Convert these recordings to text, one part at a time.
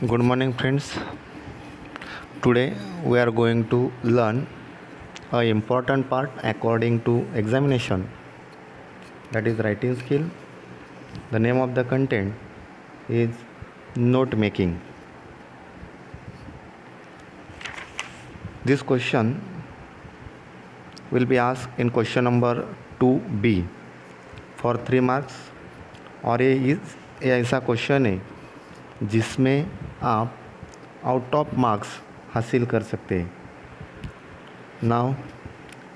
Good morning, friends. Today we are going to learn a important part according to examination, that is writing skill. The name of the content is note making. This question will be asked in question number 2B for 3 marks और ये ऐसा question है जिसमें आप out of marks हासिल कर सकते हैं. Now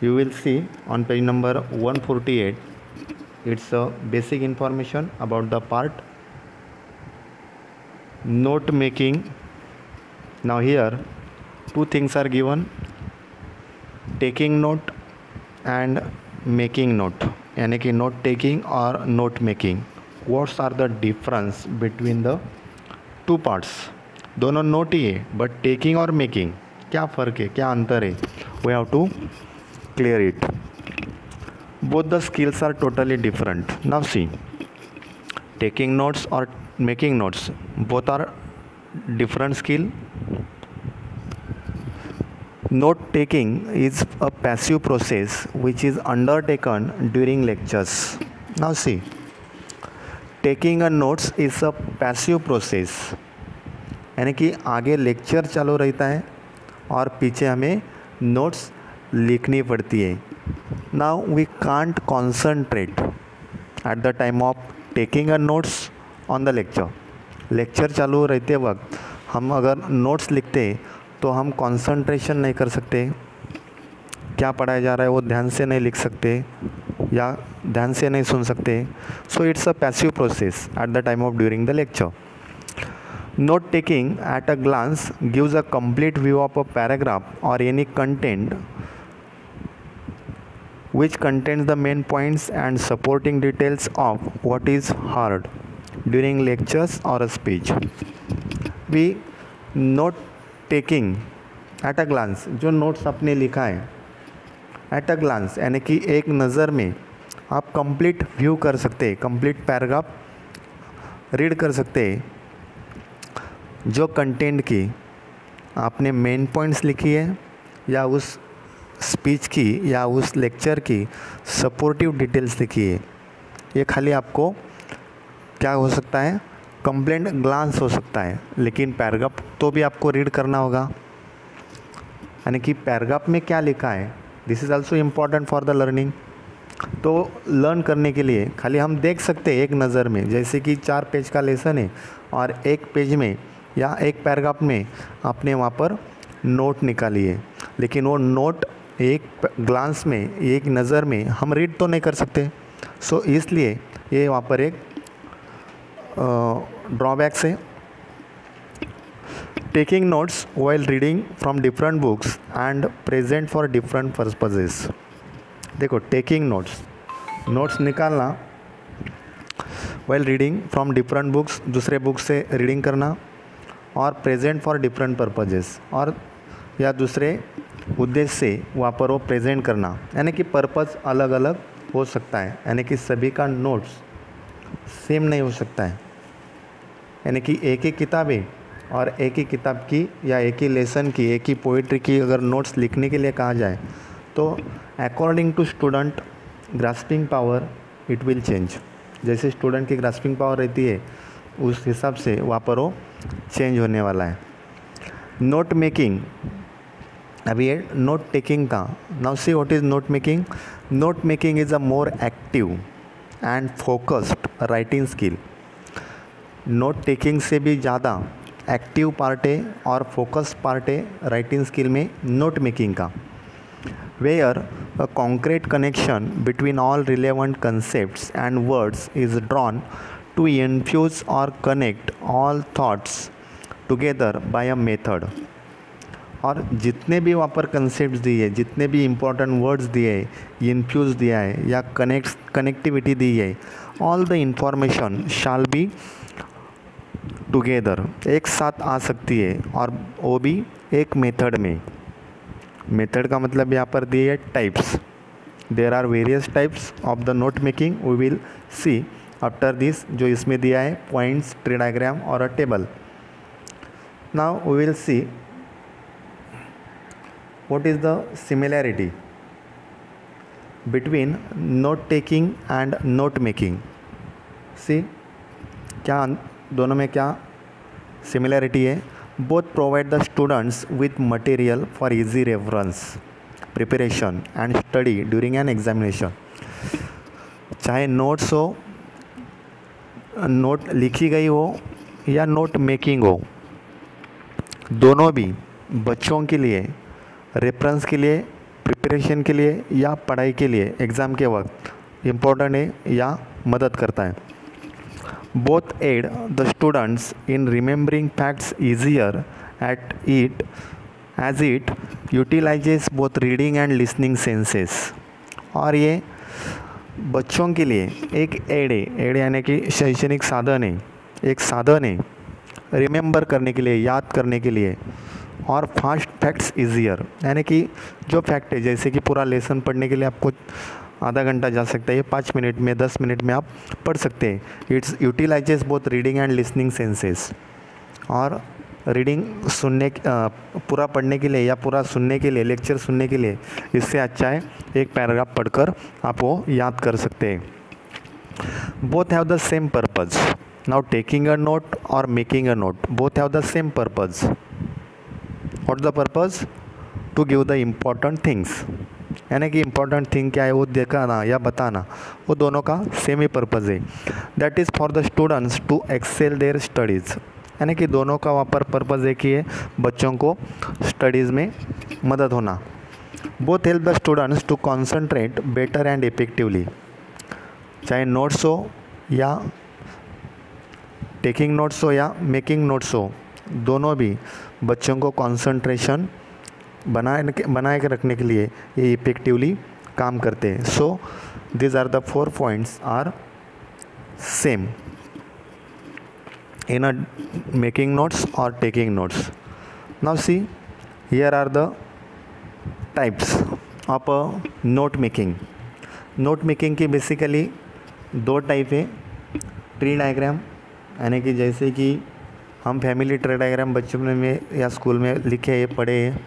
you will see on page number 148. It's a basic information about the part note making. Now here two things are given: taking note and making note. यानी कि note taking और note making. What are the difference between the two parts? दोनों note ही है, but taking और making क्या फ़र्क है, क्या अंतर है? We have to clear it. Both the skills are totally different. Now see, taking notes और making notes both are different skill. Note taking is a passive process which is undertaken during lectures. Now see, taking a notes is a passive process, यानी कि आगे lecture चालू रहता है और पीछे हमें नोट्स लिखनी पड़ती है. Now we can't concentrate at the time of taking a notes on the lecture चालू रहते वक्त हम अगर नोट्स लिखते तो हम कंसंट्रेशन नहीं कर सकते, क्या पढ़ाया जा रहा है वो ध्यान से नहीं लिख सकते या ध्यान से नहीं सुन सकते. So it's a passive process at the time of during the lecture. Note taking at a glance gives a complete view of a paragraph और any content which contains the main points and supporting details of what is heard during lectures or a speech. We note taking at a glance, जो notes आपने लिखा है at a glance यानी कि एक नज़र में आप कंप्लीट व्यू कर सकते हैं, कंप्लीट पैराग्राफ रीड कर सकते हैं. जो कंटेंट की आपने मेन पॉइंट्स लिखी है या उस स्पीच की या उस लेक्चर की सपोर्टिव डिटेल्स लिखी है, ये खाली आपको क्या हो सकता है, कंप्लीट ग्लांस हो सकता है. लेकिन पैराग्राफ तो भी आपको रीड करना होगा, यानी कि पैराग्राफ में क्या लिखा है, this is also important for the learning. तो लर्न करने के लिए खाली हम देख सकते हैं एक नज़र में, जैसे कि 4 पेज का लेसन है और एक पेज में या एक पैराग्राफ में आपने वहाँ पर नोट निकाली है, लेकिन वो नोट एक ग्लांस में, एक नज़र में हम रीड तो नहीं कर सकते. सो इसलिए ये वहाँ पर एक ड्रॉबैक्स है. Taking notes while reading from different books and present for different purposes. देखो, टेकिंग नोट्स निकालना while reading from different books, दूसरे बुक से रीडिंग करना, और प्रेजेंट फॉर डिफरेंट पर्पजेस, और या दूसरे उद्देश्य से वहाँ पर वो प्रेजेंट करना, यानी कि पर्पज़ अलग अलग हो सकता है, यानी कि सभी का नोट्स सेम नहीं हो सकता है. यानी कि एक ही किताब है और एक ही किताब की या एक ही लेसन की, एक ही पोइट्री की अगर नोट्स लिखने के लिए कहा जाए तो according to student grasping power it will change. जैसे स्टूडेंट की ग्रास्पिंग पावर रहती है उस हिसाब से वहाँ पर वो चेंज होने वाला है. नोट मेकिंग, अभी ये नोट टेकिंग का. Now see what is note making. Note making is a more active and focused writing skill. Note taking से भी ज़्यादा एक्टिव पार्ट है और फोकस पार्ट है राइटिंग स्किल में नोट मेकिंग का. Where a concrete connection between all relevant concepts and words is drawn to infuse और connect all thoughts together by a method. और जितने भी वहाँ पर कंसेप्ट दिए, जितने भी इम्पोर्टेंट वर्ड्स दिए है, इन्फ्यूज़ दिया है या कनेक्टिविटी दी है, all the information shall be together, एक साथ आ सकती है, और वो भी एक मेथड में. मेथड का मतलब यहाँ पर दिए है types. There are various types of the note making. We will see after this. जो इसमें दिया है पॉइंट्स, ट्री डायग्राम और a table. Now we will see what is the similarity between note taking and note making. See, क्या दोनों में क्या similarity है? Both provide the students with material for easy reference, preparation and study during an examination. चाहे notes हो, note लिखी गई हो या नोट मेकिंग हो, दोनों भी बच्चों के लिए रेफरेंस के लिए, प्रिपरेशन के लिए या पढ़ाई के लिए एग्ज़ाम के वक्त इम्पोर्टेंट है या मदद करता है. Both aid the students in remembering facts easier at it as it utilises both reading and listening senses. और ये बच्चों के लिए एक एड यानी कि शैक्षणिक साधन है, एक साधन है रिमेंबर करने के लिए, याद करने के लिए. और फास्ट फैक्ट्स ईजियर यानी कि जो फैक्ट है, जैसे कि पूरा लेसन पढ़ने के लिए आपको आधा घंटा जा सकता है, ये 5 मिनट में 10 मिनट में आप पढ़ सकते हैं. It's utilises both reading and listening senses. और रीडिंग सुनने, पूरा पढ़ने के लिए या पूरा सुनने के लिए, लेक्चर सुनने के लिए इससे अच्छा है एक पैराग्राफ पढ़कर आप वो याद कर सकते हैं. Both have the same purpose. Now taking a note और making a note, both have the same purpose. What the purpose? To give the important things. यानी कि इम्पॉर्टेंट थिंग क्या है वो दिखाना या बताना, वो दोनों का सेम ही पर्पज़ है. That is for the students to excel their studies. यानी कि दोनों का वहाँ पर पर्पज़ एक ही है, बच्चों को स्टडीज़ में मदद होना. Both help the students to concentrate better and effectively. चाहे नोट्स हो या टेकिंग नोट्स हो या मेकिंग नोट्स हो, दोनों भी बच्चों को कंसंट्रेशन बनाए के रखने के लिए ये इफेक्टिवली काम करते हैं. So these are the 4 points are same in a making notes or taking notes. Now see, here are the types of a note making. Note making की बेसिकली 2 टाइप है. ट्री डायग्राम यानी कि जैसे कि हम फैमिली ट्री डायग्राम बच्चों में या स्कूल में लिखे पढ़े हैं,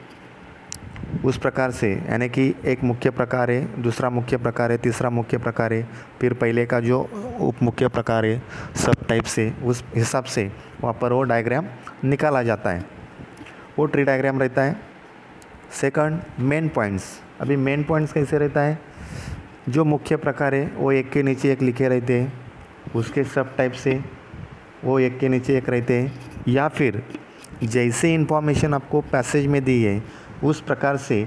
उस प्रकार से, यानी कि एक मुख्य प्रकार है, दूसरा मुख्य प्रकार है, तीसरा मुख्य प्रकार है, फिर पहले का जो उप मुख्य प्रकार है, सब टाइप से उस हिसाब से वहाँ पर वो डायग्राम निकाला जाता है. वो ट्री डायग्राम रहता है. Second, main points. अभी मेन पॉइंट्स कैसे रहता है? जो मुख्य प्रकार है वो एक के नीचे एक लिखे रहते हैं, उसके सब टाइप से वो एक के नीचे एक रहते हैं, या फिर जैसे इन्फॉर्मेशन आपको पैसेज में दी है उस प्रकार से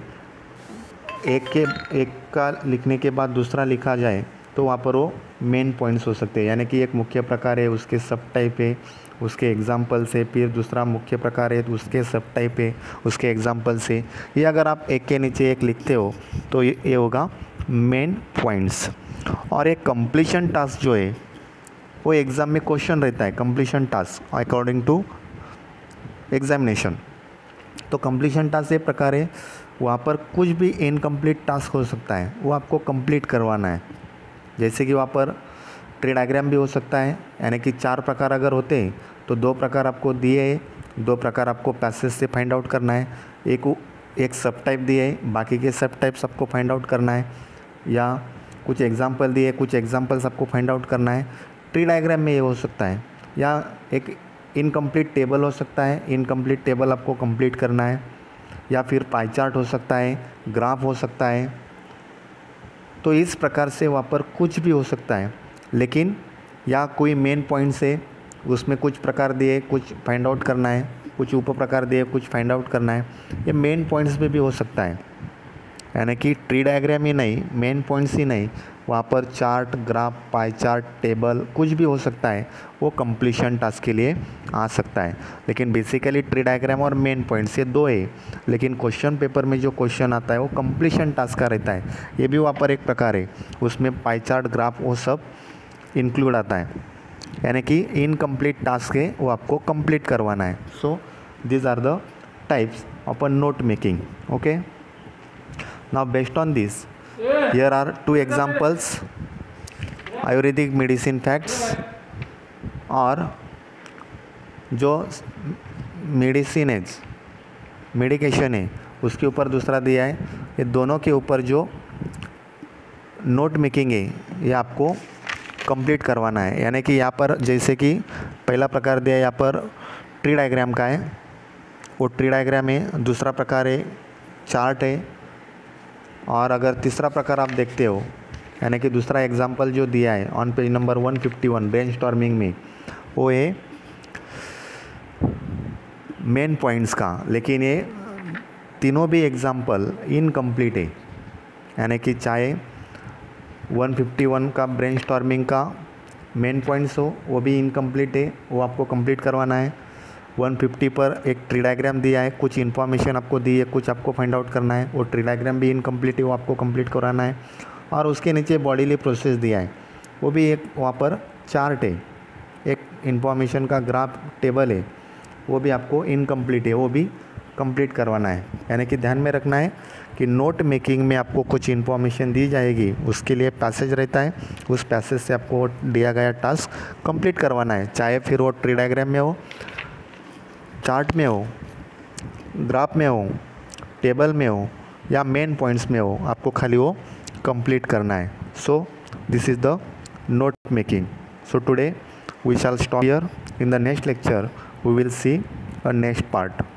एक का लिखने के बाद दूसरा लिखा जाए तो वहाँ पर वो मेन पॉइंट्स हो सकते हैं. यानी कि एक मुख्य प्रकार है, उसके सब टाइप है, उसके एग्जाम्पल से, फिर दूसरा मुख्य प्रकार है तो उसके सब टाइप है, उसके एग्जाम्पल से. ये अगर आप एक के नीचे एक लिखते हो तो ये होगा मेन पॉइंट्स. और एक कंप्लीशन टास्क जो है वो एग्ज़ाम में क्वेश्चन रहता है, completion task according to examination. तो कंप्लीशन टास्क ये प्रकार है, वहाँ पर कुछ भी इनकम्प्लीट टास्क हो सकता है, वो आपको कंप्लीट करवाना है. जैसे कि वहाँ पर ट्री डायग्राम भी हो सकता है, यानी कि 4 प्रकार अगर होते हैं तो 2 प्रकार आपको दिए हैं, 2 प्रकार आपको पैसेज से फाइंड आउट करना है, एक सब टाइप दिए है, बाकी के सब टाइप्स आपको फाइंड आउट करना है, या कुछ एग्जाम्पल दिए, कुछ एग्जाम्पल्स आपको फाइंड आउट करना है. ट्री डायग्राम में ये हो सकता है, या एक इनकम्प्लीट टेबल हो सकता है, इनकम्प्लीट टेबल आपको कंप्लीट करना है, या फिर पाई चार्ट हो सकता है, ग्राफ हो सकता है. तो इस प्रकार से वहाँ पर कुछ भी हो सकता है, लेकिन या कोई मेन पॉइंट से उसमें कुछ प्रकार दिए, कुछ फाइंड आउट करना है, कुछ उप प्रकार दिए, कुछ फाइंड आउट करना है. ये मेन पॉइंट्स पे भी हो सकता है, यानी कि ट्री डायग्राम ही नहीं, मेन पॉइंट्स ही नहीं, वहाँ पर chart, graph, pie chart, table कुछ भी हो सकता है, वो कंप्लीशन टास्क के लिए आ सकता है. लेकिन बेसिकली ट्री डायग्राम और मेन पॉइंट्स ये 2 है, लेकिन क्वेश्चन पेपर में जो क्वेश्चन आता है वो कंप्लीशन टास्क का रहता है. ये भी वहाँ पर एक प्रकार है, उसमें पाई चार्ट, ग्राफ वो सब इंक्लूड आता है, यानी कि इनकम्प्लीट टास्क है वो आपको कंप्लीट करवाना है. So these are the types of a note making. Okay, now based on this here are 2 examples: Ayurvedic medicine facts or जो मेडिकेशन है उसके ऊपर दूसरा दिया है। ये दोनों के ऊपर जो नोट मेकिंग है ये आपको कंप्लीट करवाना है। यानी कि यहाँ पर जैसे कि पहला प्रकार दिया है यहाँ पर ट्री डायग्राम का है, वो ट्री डायग्राम है। दूसरा प्रकार है चार्ट है। और अगर तीसरा प्रकार आप देखते हो, यानी कि दूसरा एग्जाम्पल जो दिया है ऑन पेज नंबर 151 ब्रेनस्टॉर्मिंग में, वो है मेन पॉइंट्स का। लेकिन ये तीनों भी एग्जाम्पल इनकम्प्लीट है। यानी कि चाहे 151 का ब्रेनस्टॉर्मिंग का मेन पॉइंट्स हो वो भी इनकम्प्लीट है, वो आपको कंप्लीट करवाना है। 150 पर एक ट्री डायग्राम दिया है, कुछ इन्फॉर्मेशन आपको दी है, कुछ आपको फाइंड आउट करना है, वो ट्री डायग्राम भी इनकम्प्लीट है, वो आपको कंप्लीट कराना है। और उसके नीचे बॉडीली प्रोसेस दिया है, वो भी एक वहाँ पर चार्ट है, एक इन्फॉर्मेशन का ग्राफ टेबल है, वो भी आपको इनकम्प्लीट है, वो भी कंप्लीट करवाना है। यानी कि ध्यान में रखना है कि नोट मेकिंग में आपको कुछ इन्फॉर्मेशन दी जाएगी, उसके लिए पैसेज रहता है, उस पैसेज से आपको दिया गया टास्क कंप्लीट करवाना है। चाहे फिर वो ट्री डायग्राम में हो, चार्ट में हो, ग्राफ में हो, टेबल में हो या मेन पॉइंट्स में हो, आपको खाली वो कंप्लीट करना है। So this is the note making. So today we shall stop here. In the next lecture we will see a next part.